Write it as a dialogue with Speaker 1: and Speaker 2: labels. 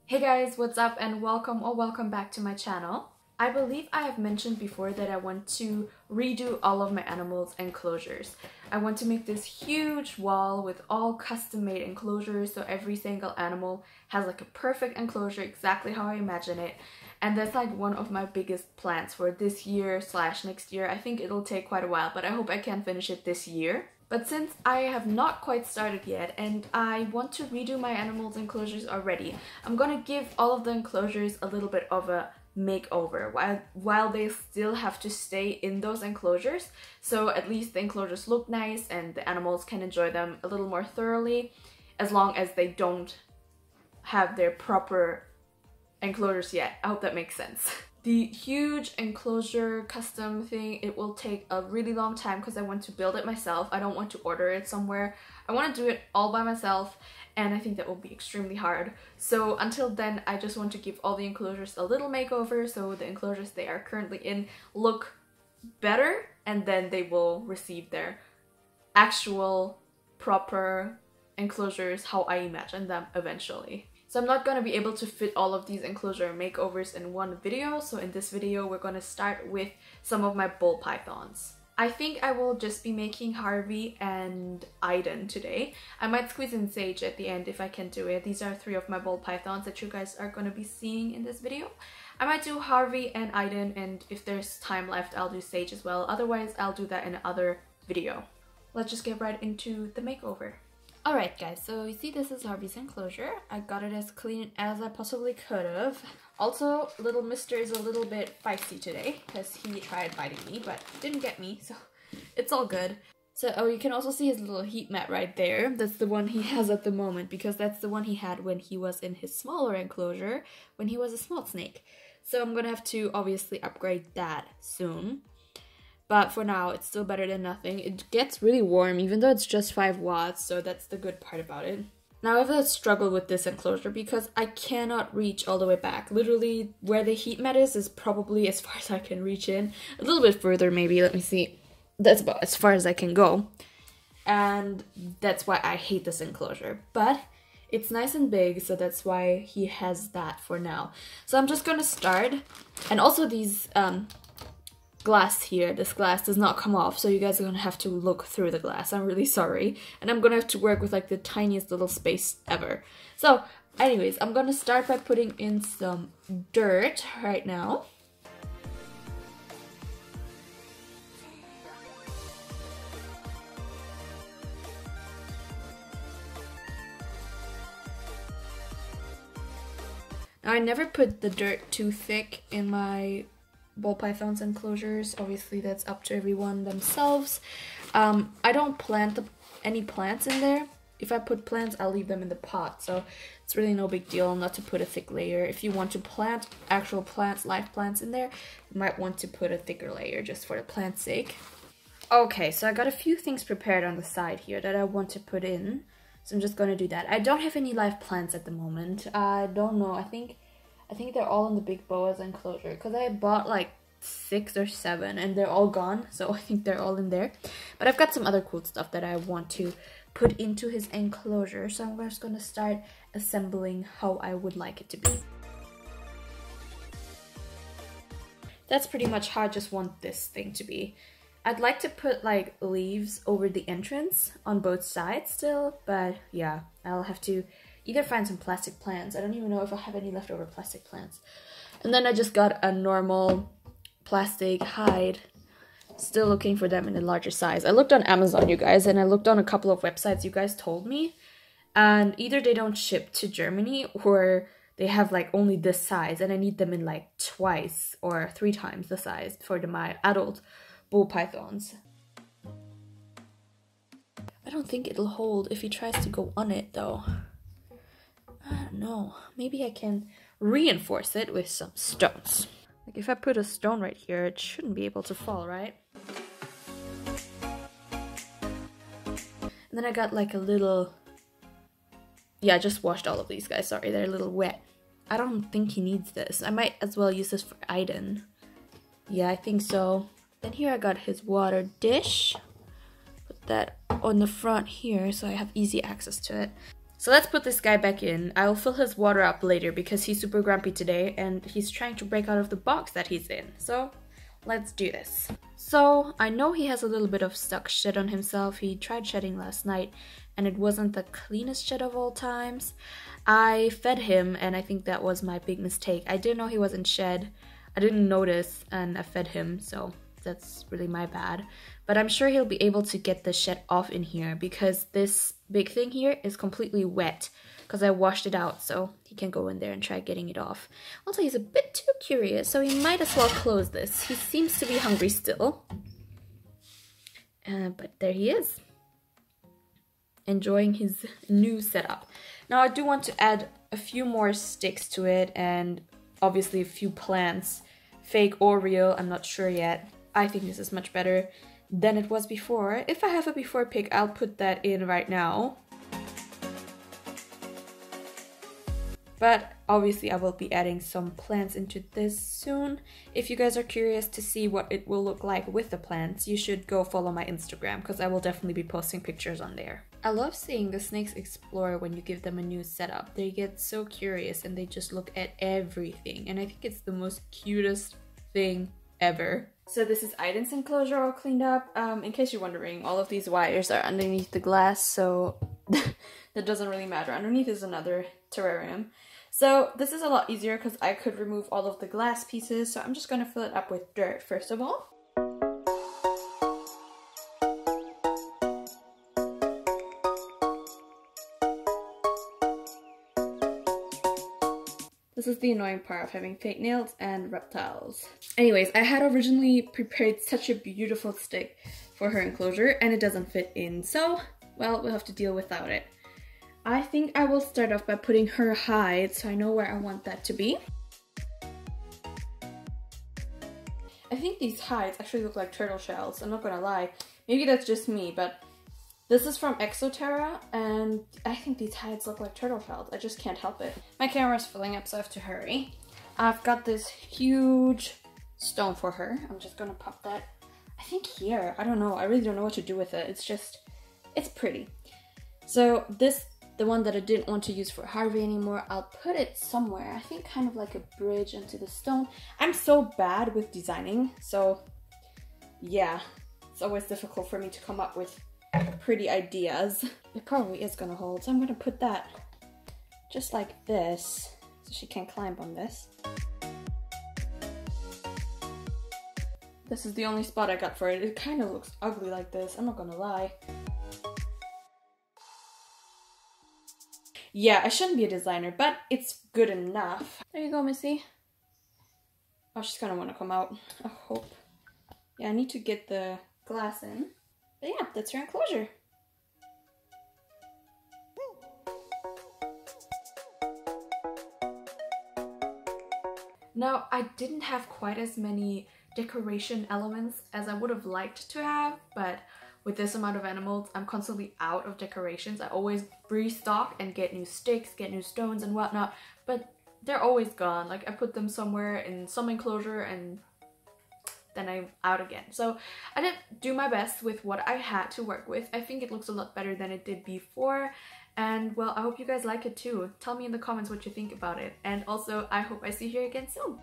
Speaker 1: Hey guys, what's up and welcome back to my channel. I believe I have mentioned before that I want to redo all of my animals' enclosures. I want to make this huge wall with all custom-made enclosures so every single animal has like a perfect enclosure exactly how I imagine it. And that's like one of my biggest plans for this year / next year. I think it'll take quite a while, but I hope I can finish it this year. But since I have not quite started yet and I want to redo my animals' enclosures already, I'm gonna give all of the enclosures a little bit of a makeover while they still have to stay in those enclosures, so at least the enclosures look nice and the animals can enjoy them a little more thoroughly, as long as they don't have their proper enclosures yet. I hope that makes sense. The huge enclosure custom thing, it will take a really long time because I want to build it myself. I don't want to order it somewhere. I want to do it all by myself, and I think that will be extremely hard. So until then, I just want to give all the enclosures a little makeover so the enclosures they are currently in look better, and then they will receive their actual proper enclosures how I imagine them eventually. So I'm not going to be able to fit all of these enclosure makeovers in one video, so in this video we're going to start with some of my ball pythons. I think I will just be making Harvey and Aiden today. I might squeeze in Sage at the end if I can do it. These are 3 of my ball pythons that you guys are going to be seeing in this video. I might do Harvey and Aiden, and if there's time left I'll do Sage as well. Otherwise I'll do that in another video. Let's just get right into the makeover. Alright guys, so you see this is Harvey's enclosure. I got it as clean as I possibly could have. Also, little mister is a little bit feisty today because he tried biting me but didn't get me, so it's all good. So, oh, you can also see his little heat mat right there. That's the one he has at the moment because that's the one he had when he was in his smaller enclosure, when he was a small snake. So I'm gonna have to obviously upgrade that soon. But for now, it's still better than nothing. It gets really warm, even though it's just 5 watts, so that's the good part about it. Now, I have a struggle with this enclosure because I cannot reach all the way back. Literally, where the heat mat is probably as far as I can reach in. A little bit further, maybe. Let me see. That's about as far as I can go. And that's why I hate this enclosure. But it's nice and big, so that's why he has that for now. So I'm just gonna start. And also these, glass here, this glass does not come off, so you guys are gonna have to look through the glass. I'm really sorry, and I'm gonna have to work with like the tiniest little space ever. So anyways, I'm gonna start by putting in some dirt right now. Now I never put the dirt too thick in my ball pythons enclosures. Obviously that's up to everyone themselves. I don't plant any plants in there. If I put plants, I'll leave them in the pot, so it's really no big deal not to put a thick layer. If you want to plant actual plants, live plants in there, you might want to put a thicker layer just for the plant's sake. Okay, so I got a few things prepared on the side here that I want to put in, so I'm just gonna do that. I don't have any live plants at the moment. I don't know, I think they're all in the big boas enclosure because I bought like 6 or 7 and they're all gone, so I think they're all in there. But I've got some other cool stuff that I want to put into his enclosure, so I'm just gonna start assembling how I would like it to be. That's pretty much how I just want this thing to be. I'd like to put like leaves over the entrance on both sides still, but yeah, I'll have to either find some plastic plants. I don't even know if I have any leftover plastic plants. And then I just got a normal plastic hide. Still looking for them in a larger size. I looked on Amazon, you guys, and I looked on a couple of websites you guys told me. And either they don't ship to Germany or they have like only this size and I need them in like 2 or 3 times the size for my adult ball pythons. I don't think it'll hold if he tries to go on it though. I don't know, maybe I can reinforce it with some stones. Like if I put a stone right here, it shouldn't be able to fall, right? And then I got like a little... Yeah, I just washed all of these guys, sorry, they're a little wet. I don't think he needs this. I might as well use this for Aiden. Yeah, I think so. Then here I got his water dish. Put that on the front here so I have easy access to it. So let's put this guy back in. I'll fill his water up later because he's super grumpy today and he's trying to break out of the box that he's in. So let's do this. So I know he has a little bit of stuck shed on himself. He tried shedding last night and it wasn't the cleanest shed of all times. I fed him and I think that was my big mistake. I didn't know he wasn't shed. I didn't notice and I fed him, so that's really my bad. But I'm sure he'll be able to get the shed off in here because this big thing here is completely wet because I washed it out, so he can go in there and try getting it off. Also, he's a bit too curious, so he might as well close this. He seems to be hungry still. But there he is, enjoying his new setup. Now I do want to add a few more sticks to it and obviously a few plants, fake or real, I'm not sure yet. I think this is much better than it was before. If I have a before pic, I'll put that in right now. But obviously I will be adding some plants into this soon. If you guys are curious to see what it will look like with the plants, you should go follow my Instagram because I will definitely be posting pictures on there. I love seeing the snakes explore when you give them a new setup. They get so curious and they just look at everything, and I think it's the most cutest thing ever. So this is Aiden's enclosure all cleaned up. In case you're wondering, all of these wires are underneath the glass, so that doesn't really matter. Underneath is another terrarium. So this is a lot easier because I could remove all of the glass pieces, so I'm just going to fill it up with dirt first of all. This is the annoying part of having fake nails and reptiles. Anyways, I had originally prepared such a beautiful stick for her enclosure and it doesn't fit in, so, well, we'll have to deal without it. I think I will start off by putting her hide so I know where I want that to be. I think these hides actually look like turtle shells, I'm not gonna lie. Maybe that's just me, but this is from Exoterra, and I think these hides look like turtle shells. I just can't help it. My camera's filling up, so I have to hurry. I've got this huge stone for her. I'm just gonna pop that, I think here. I don't know. I really don't know what to do with it. It's just, it's pretty. So this, the one that I didn't want to use for Harvey anymore, I'll put it somewhere. I think kind of like a bridge into the stone. I'm so bad with designing, so yeah. It's always difficult for me to come up with pretty ideas. It probably is gonna hold, so I'm gonna put that just like this so she can climb on this. This is the only spot I got for it. It kind of looks ugly like this, I'm not gonna lie. Yeah, I shouldn't be a designer, but it's good enough. There you go, Missy. Oh, she's gonna want to come out, I hope. Yeah, I need to get the glass in. But yeah, that's her enclosure. Now, I didn't have quite as many decoration elements as I would have liked to have, but with this amount of animals, I'm constantly out of decorations. I always restock and get new sticks, get new stones and whatnot, but they're always gone. Like, I put them somewhere in some enclosure and then I'm out again. So I did do my best with what I had to work with. I think it looks a lot better than it did before. And well, I hope you guys like it too. Tell me in the comments what you think about it. And also, I hope I see you here again soon.